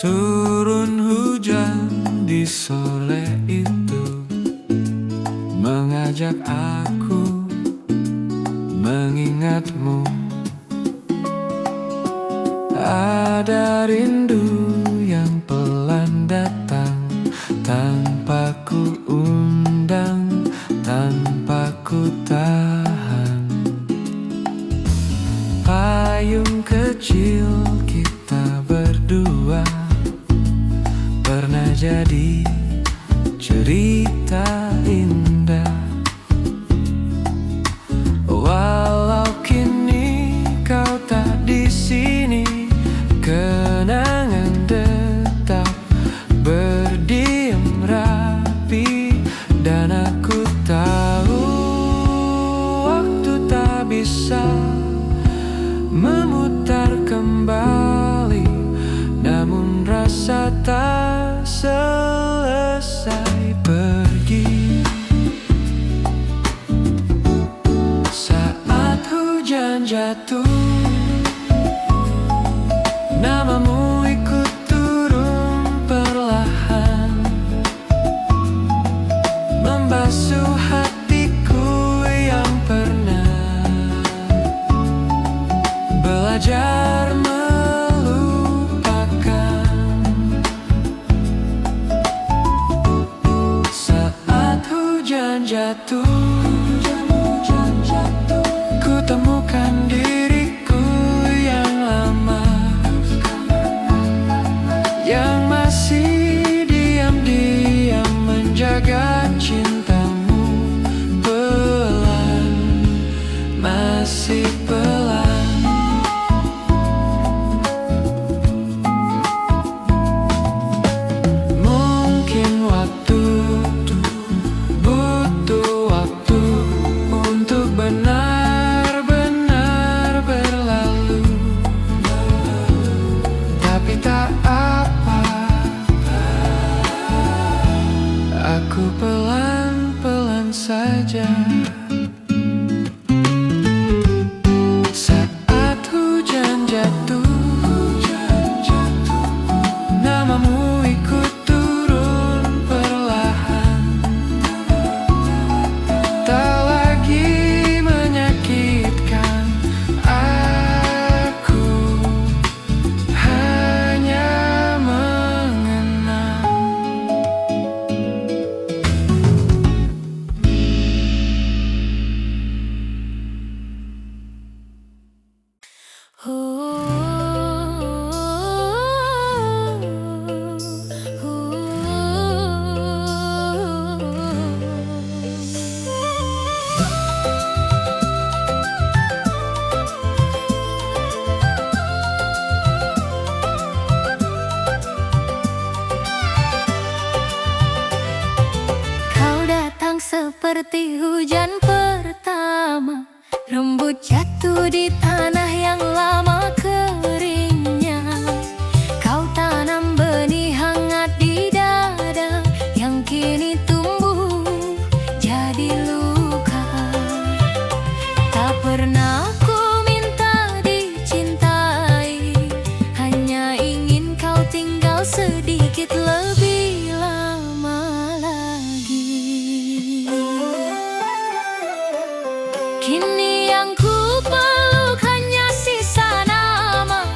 Turun hujan di sore itu, mengajak aku mengingatmu. Ada rindu yang pelan datang, tanpa ku undang, tanpa ku tahan. Payung kecil kita berdua pernah jadi cerita indah. Walau kini kau tak di sini, kenangan tetap berdiam rapi. Dan aku tahu waktu tak bisa memutar kembali, namun rasa tak selesai pergi. Saat hujan jatuh, namamu ikut turun perlahan, membasuh hatiku yang pernah belajar melupakan. Saat hujan jatuh, ku temukan diriku yang lama, yang masih diam-diam menjaga cintamu. Pelan, masih pelan. Mungkin waktu butuh waktu untuk benar-benar berlalu, tapi tak apa, aku pelan-pelan saja. Saat hujan jatuh, namamu ikut turun perlahan, tak lagi menyakitkan aku, hanya mengenang. Kau datang seperti hujan pertama, rembut jatuh di tanah yang lama keringnya. Kau tanam benih hangat di dada yang kini tumbuh jadi luka. Tak pernah ku minta dicintai, hanya ingin kau tinggal sedikit lebih lama lagi. Kini yang ku peluk hanya sisa nama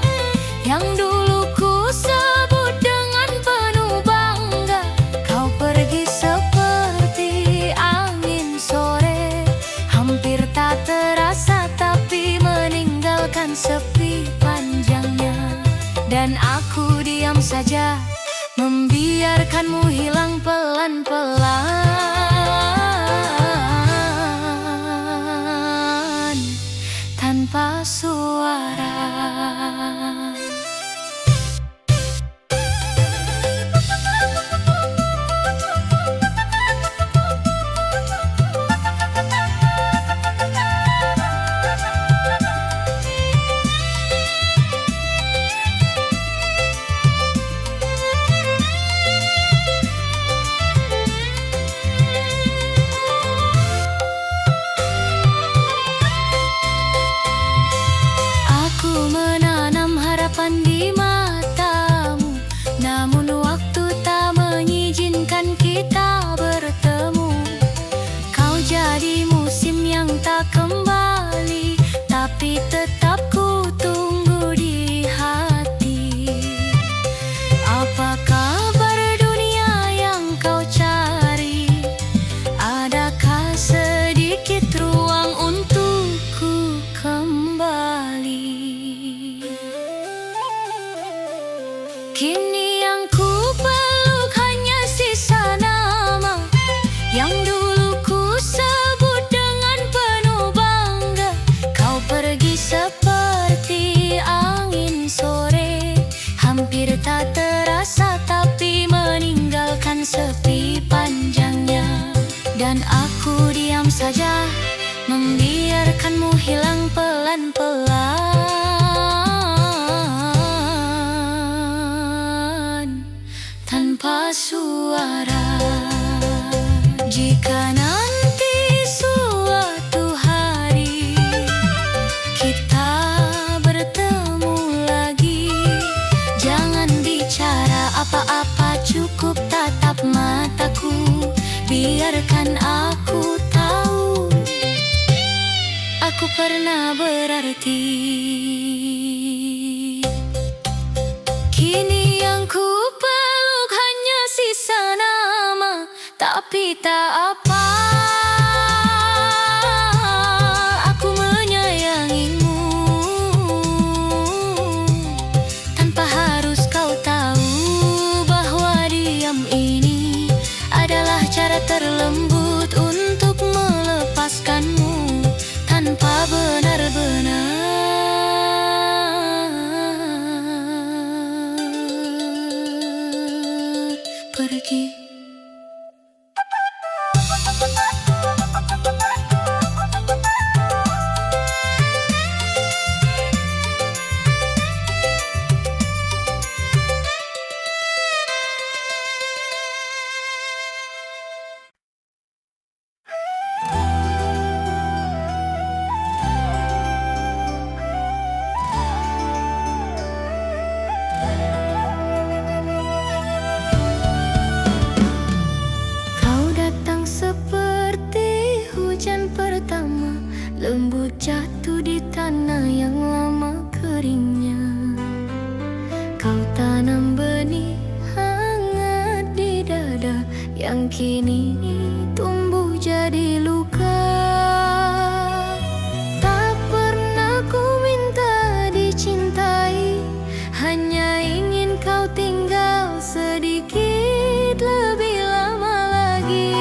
yang dulu ku sebut dengan penuh bangga. Kau pergi seperti angin sore, hampir tak terasa tapi meninggalkan sepi panjangnya. Dan aku diam saja, membiarkanmu hilang pelan-pelan tanpa suara. Aku menanam harapan suara. Jika nanti suatu hari kita bertemu lagi, jangan bicara apa-apa, cukup tatap mataku, biarkan aku tahu aku pernah berarti. Kini yang ku peluk hanya sisa nama, tapi tak apa, aku menyayangimu tanpa harus kau tahu bahwa diam ini adalah cara terlembut untuk melepaskanmu tanpa benar-benar pergi. Lembut jatuh di tanah yang lama keringnya. Kau tanam benih hangat di dada yang kini tumbuh jadi luka. Tak pernah ku minta dicintai, hanya ingin kau tinggal sedikit lebih lama lagi.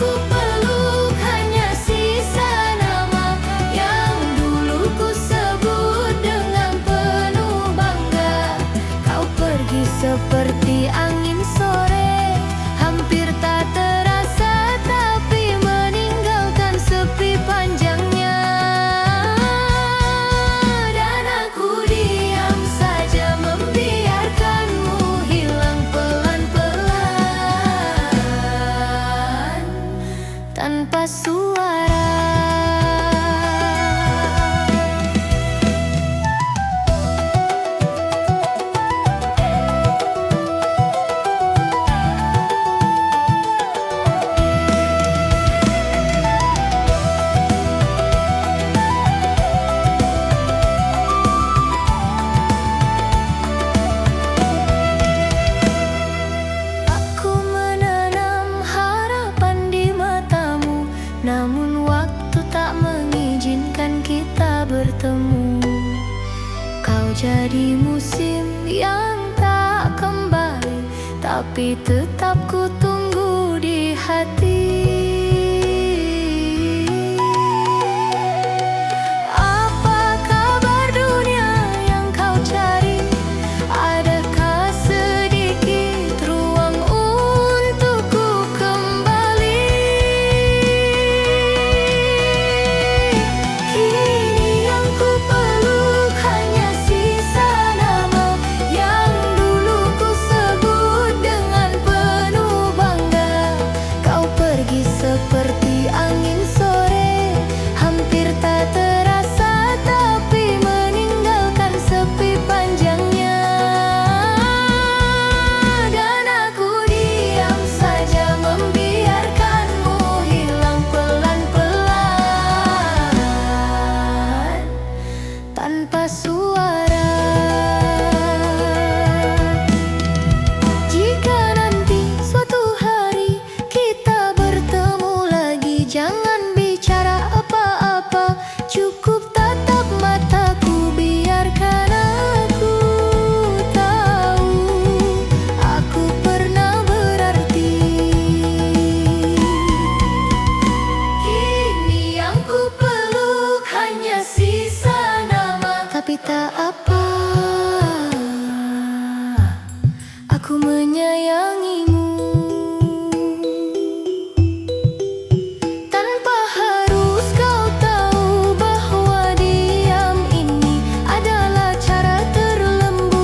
Ku peluk hanya sisa nama yang dulu ku sebut dengan penuh bangga. Kau pergi seperti angin sore, hampir tak terasa, tapi meninggalkan sepi panjangnya. Dan aku diam saja membiarkanmu hilang pelan-pelan tanpa suara. Aku menanam harapan di matamu, namun waktu tak mengizinkan kita bertemu. Kau jadi musim yang tak kembali, tapi tetap ku tunggu di hati. Apa kabar dunia yang kau cari? Adakah sedikit ruang untukku kembali? Kini yang ku peluk hanya sisa nama yang dulu ku sebut dengan penuh bangga. Kau pergi seperti angin sore, hampir tak terasa, tapi meninggalkan sepi panjangnya. Dan aku diam saja membiarkanmu hilang pelan-pelan tanpa suara. Jika nanti suatu hari kita bertemu lagi, jangan bicara apa-apa, cukup tatap mataku, biarkan aku tahu aku pernah berarti. Kini yang ku peluk hanya sisa nama, tapi tak apa, aku menyayangimu tanpa harus kau tahu bahwa diam ini adalah cara terlembut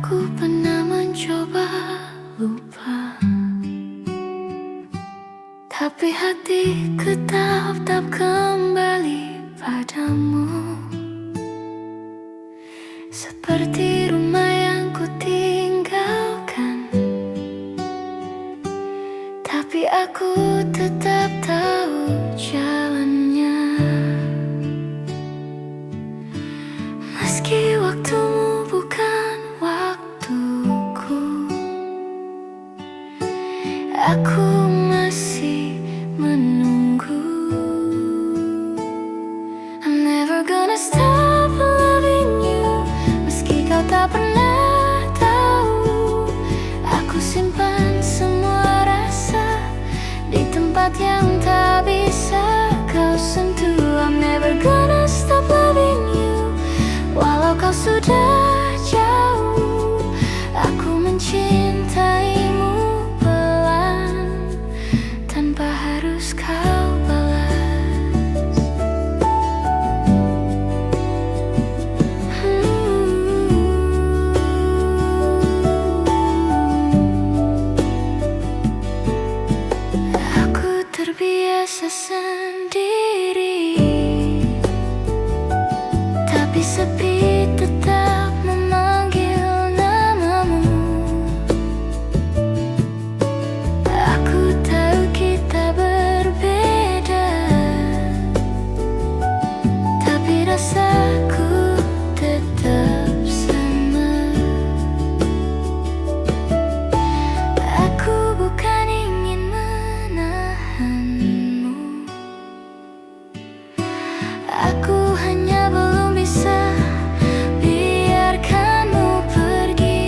Aku pernah mencoba lupa, tapi hatiku tetap kembali padamu. Seperti rumah yang ku tinggalkan, tapi aku tetap tahu jalannya. Meski waktumu bukan waktuku, aku masih menunggu. I'm never gonna stop loving you, meski kau tak pernah tahu. Aku simpan semua rasa di tempat yang tak bisa kau sentuh. I'm never gonna stop loving you, walau kau sudah jauh. Aku mencintaimu pelan, tanpa harus kau balas. Aku terbiasa sendiri, tapi sepi tetap memanggil namamu. Aku tahu kita berbeda, tapi rasaku tetap sama. Aku bukan ingin menahanmu, aku hanya belum bisa biarkanmu pergi.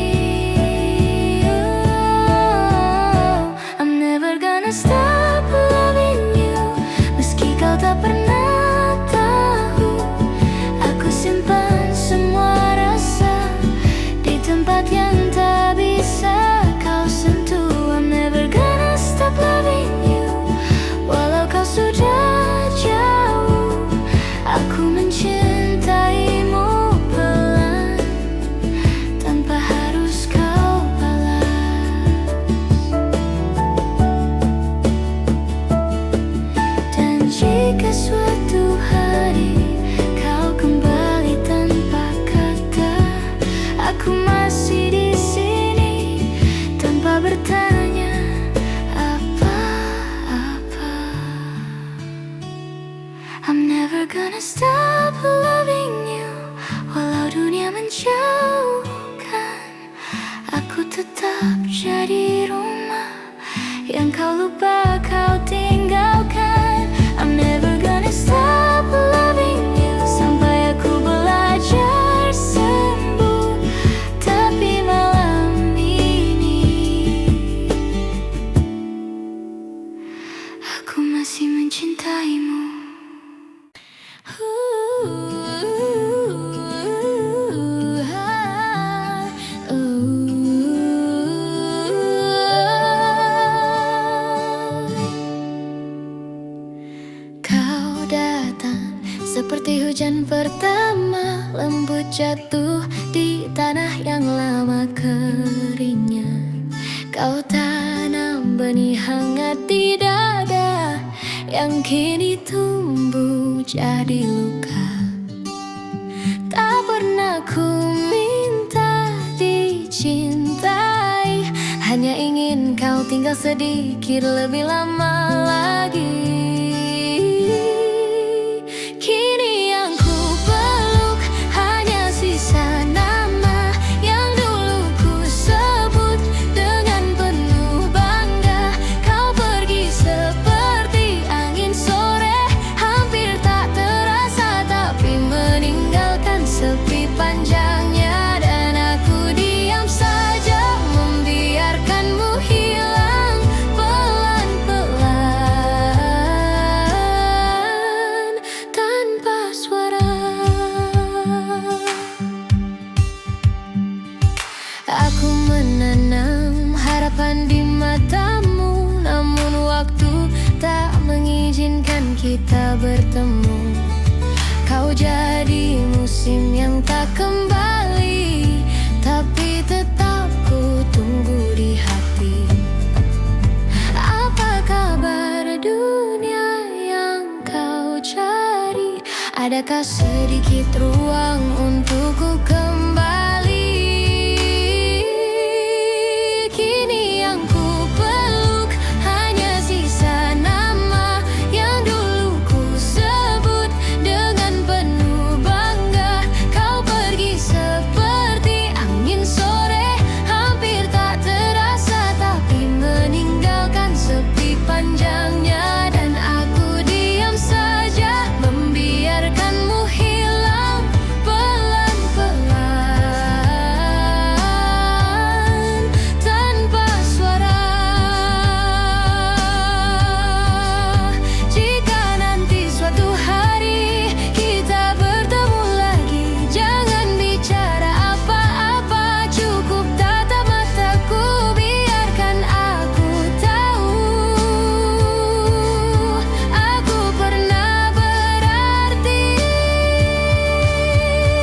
Oh, I'm never gonna stop loving you, meski kau tak pernah tahu. Aku simpan semua rasa di tempat yang tak bisa kau sentuh. I'm never gonna stop loving you, walau kau sudah jauh. Aku mencintaimu pelan, tanpa harus kau balas. Dan jika suatu hari kau kembali tanpa kata, aku masih di sini tanpa bertanya apa-apa. I'm never gonna stop loving you, walau dunia menjauhkan. Aku tetap jadi rumah yang kau lupa kau tinggalkan. I'm never gonna stop loving you, sampai aku belajar sembuh. Tapi malam ini aku masih mencintaimu. Kau datang seperti hujan pertama, lembut jatuh di tanah yang lama keringnya. Kau tanam benih hangat di dada yang kini tumbuh jadi luka. Tak pernah ku minta dicintai, hanya ingin kau tinggal sedikit lebih lama lagi. Kini yang ku peluk hanya sisa nama yang dulu ku sebut dengan penuh bangga. Kau pergi seperti angin sore, hampir tak terasa, tapi meninggalkan sepi panjangnya. Dan aku diam saja membiarkanmu hilang pelan-pelan tanpa suara. Aku menanam harapan di matamu, namun waktu tak mengizinkan kita bertemu. Kau jadi musim yang tak kembali, tapi tetap adakah sedikit ruang untukku kembali? Kini yang ku peluk hanya sisa nama yang dulu ku sebut dengan penuh bangga. Kau pergi seperti angin sore, hampir tak terasa, tapi meninggalkan sepi panjangnya. Dan aku diam saja, membiarkanmu hilang pelan-pelan tanpa suara. Jika nanti suatu hari kita bertemu lagi, jangan bicara apa-apa, cukup tatap mataku, biarkan aku tahu aku pernah berarti.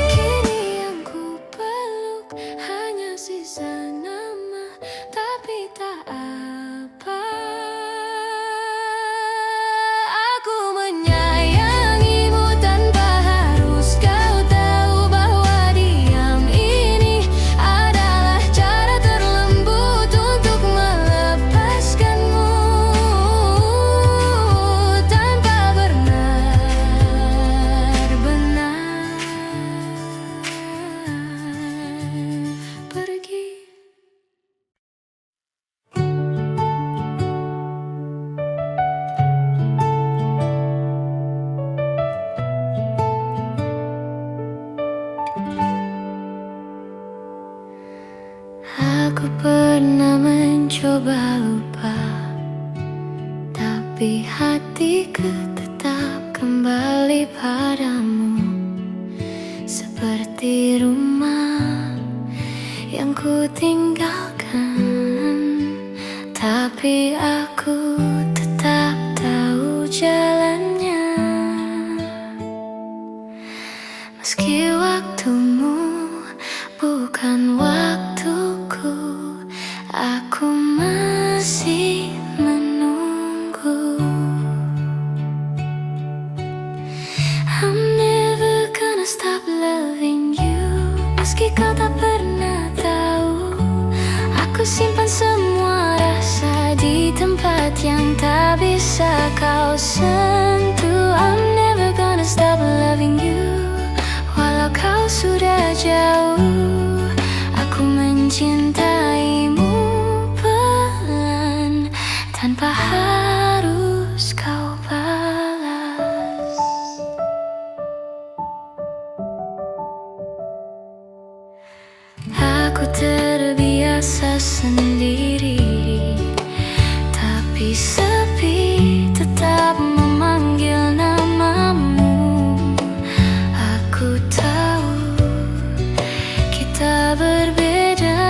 Kini yang ku peluk hanya sisa nama, tapi tak apa. Aku menyayangimu tanpa harus kau tahu bahwa diam ini adalah cara terlembut untuk melepaskanmu tanpa benar-benar pergi. Aku pernah mencoba lupa, tapi hatiku tetap kembali padamu. Seperti rumah yang ku tinggalkan, tapi aku tetap tahu jalannya. Meski waktumu bukan waktuku, aku masih menunggu. I'm never gonna stop loving you. Meski kau tak pernah tahu, aku simpan semua rasa di tempat yang tak bisa kau sentuh. I'm never gonna stop loving you, walau kau sudah jauh. Aku mencintaimu pelan, tanpa harus kau balas. Aku terbiasa sendiri, tapi sepi tetap memanggil namamu. Aku tahu kita berbeda,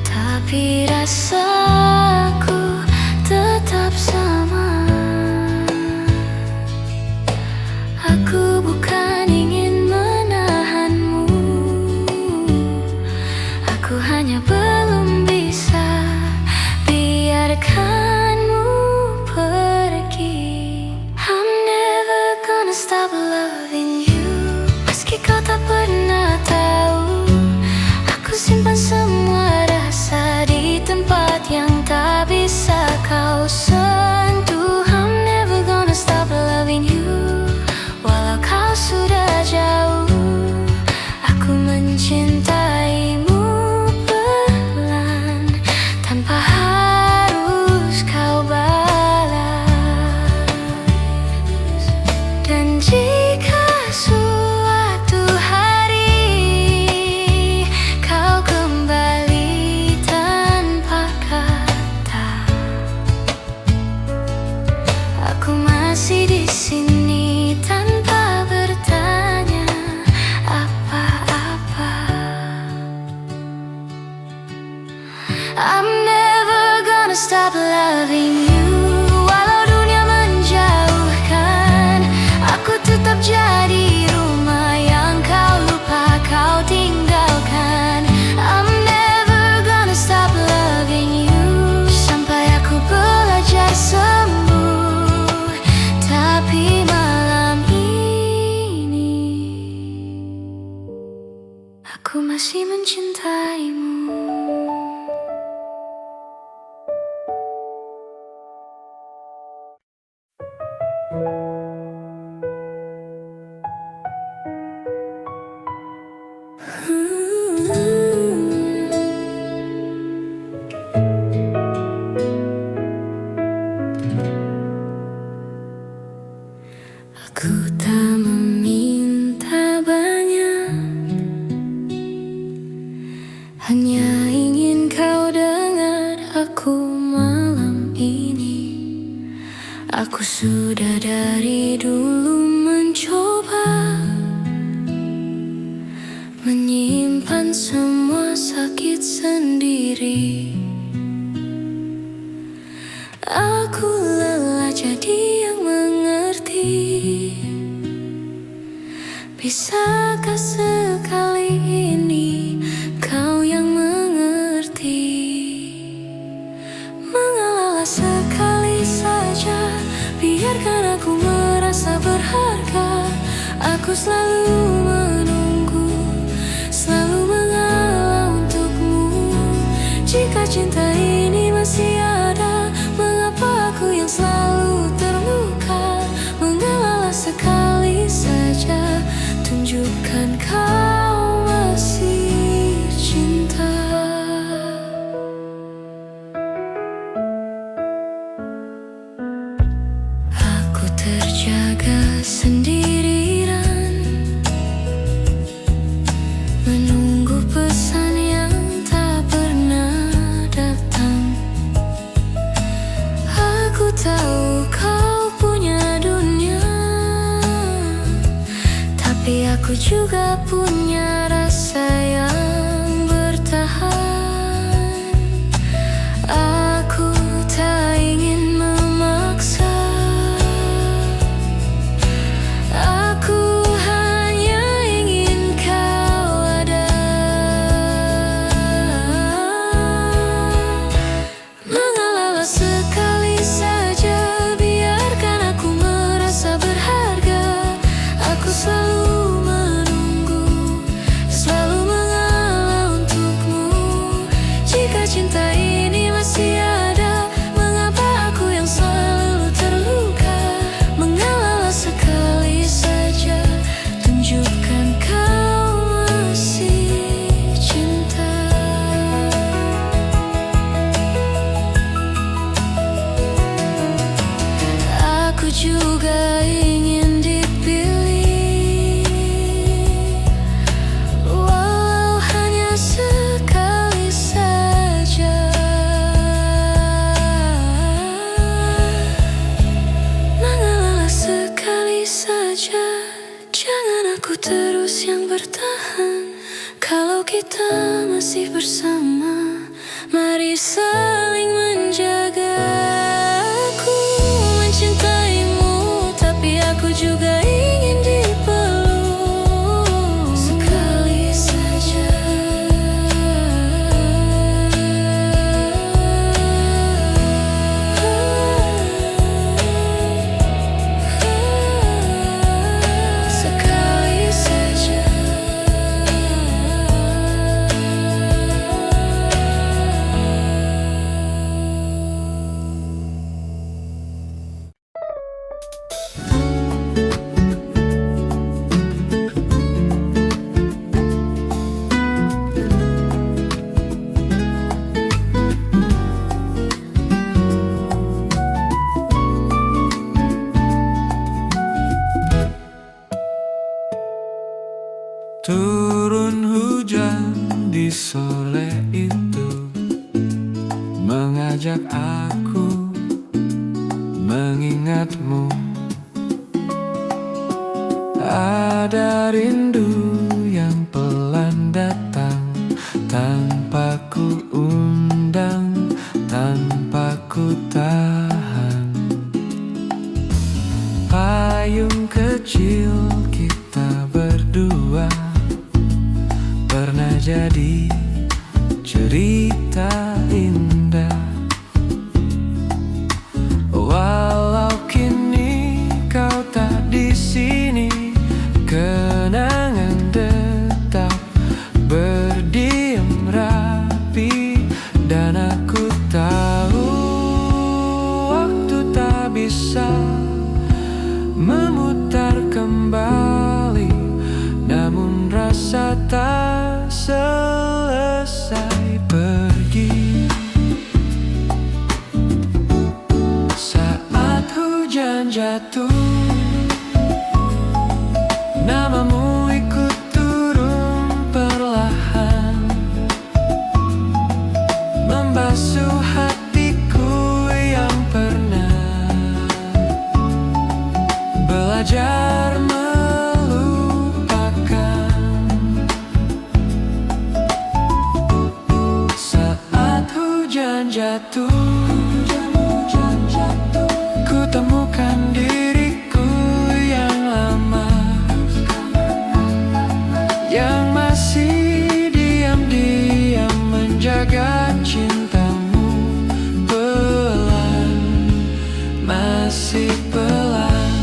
tapi rasaku tetap sama. Aku bukan ingin menahanmu, aku hanya belum bisa aku masih mencintaimu. Aku tak meminta banyak, hanya ingin kau dengar aku malam ini. Aku sudah dari dulu mencoba menyimpan semua sakit sendiri. Aku lelah jadi yang mengerti. Bisakah sekali ini kau yang mengerti? Mengalah sekali saja, biarkan aku merasa berharga. Aku selalu menunggu, selalu mengalah untukmu. Jika cinta ini masih ada, mengapa aku yang selalu terluka? Mengalah sekali saja, tunjukkan kau masih cinta. Aku terjaga sendirian, menunggu pesan yang tak pernah datang. Aku tahu kau punya dunia, tapi aku juga punya rasa yang bertahan. Aku tak ingin memaksa, aku hanya ingin kau ada. Mengalah sekali saja, biarkan aku merasa berharga. Aku selalu menunggu, selalu mengalah untukmu. Jika cinta ini masih ada, mengapa aku yang selalu terluka? Mengalah sekali saja, tunjukkan kau masih cinta. Aku juga ingin dipilih, walau hanya sekali saja. Mengalah sekali saja, jangan aku terus yang bertahan. Kalau kita masih bersama, mari saling menjaga. Aku mencintaimu, tapi aku juga ingin dipeluk sekali saja. Sekali saja. Turun hujan di sore itu, mengajak aku mengingatmu. Ada rindu yang pelan datang, tanpa ku undang, tanpa ku tahan. Payung kecil kita berdua pernah jadi cerita indah. Walau kini kau tak di sini, kenangan tetap masa tak selesai pergi. Saat hujan jatuh, namamu ikut turun perlahan, membasuh hatiku yang pernah belajar melupakan. Saat hujan jatuh, ku temukan diriku yang lama, yang masih diam-diam menjaga cintamu. Pelan, masih pelan.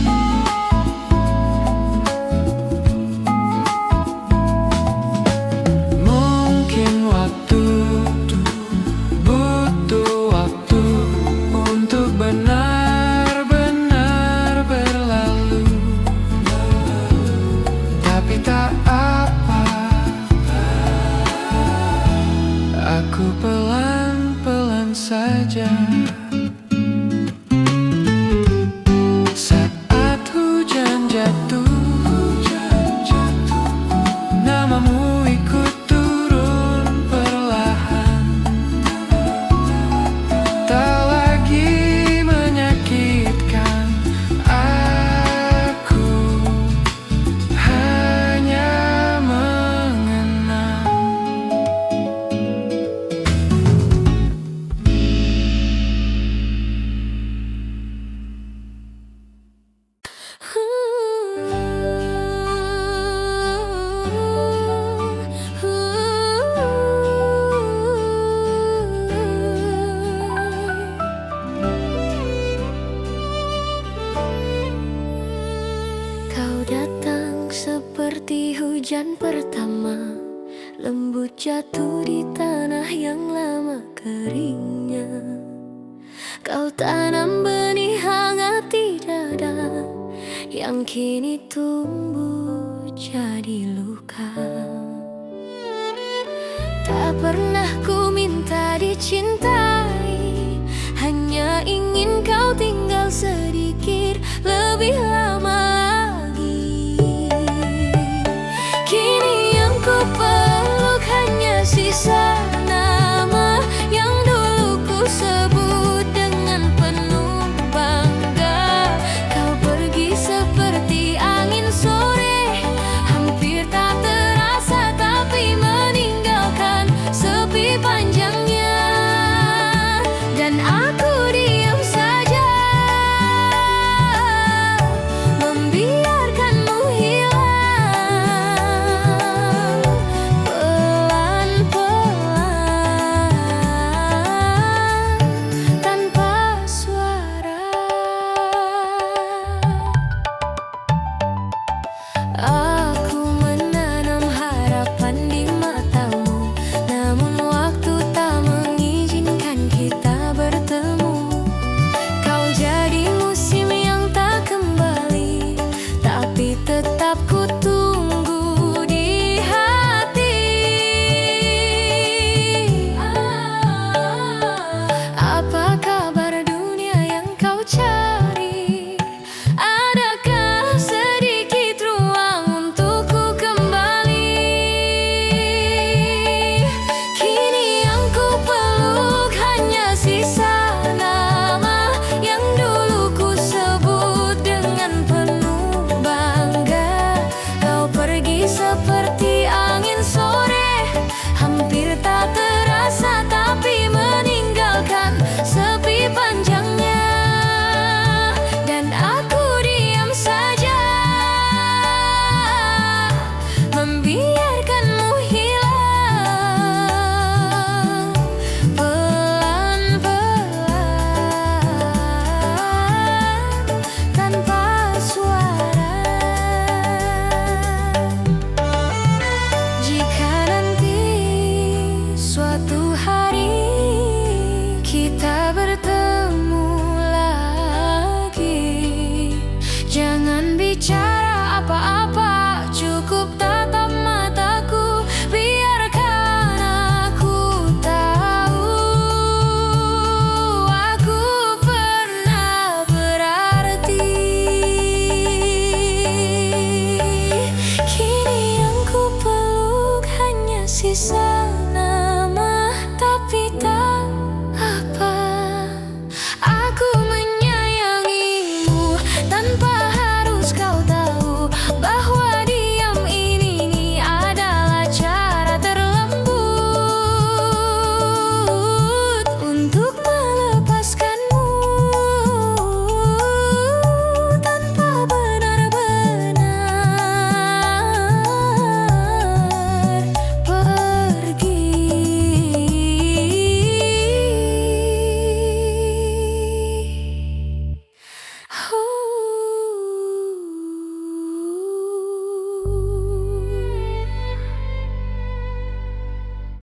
Mungkin waktu butuh waktu untuk benar-benar berlalu, tapi tak apa, aku pelan-pelan saja. Saat hujan jatuh, namamu ikut turun perlahan, tak lagi menyakitkan aku, hanya mengenang. Kau datang seperti hujan pertama, lembut jatuh di tanah yang lama keringnya. Kau tanam benih hangat di dada, yang kini tumbuh jadi luka. Tak pernah ku minta dicintai, hanya ingin kau tinggal sedikit lebih lama lagi. Kini yang ku peluk hanya sisa nama yang dulu ku sebut dengan penuh bangga. Kau pergi seperti angin sore, hampir tak terasa, tapi meninggalkan sepi panjangnya. Dan aku diam saja, sisa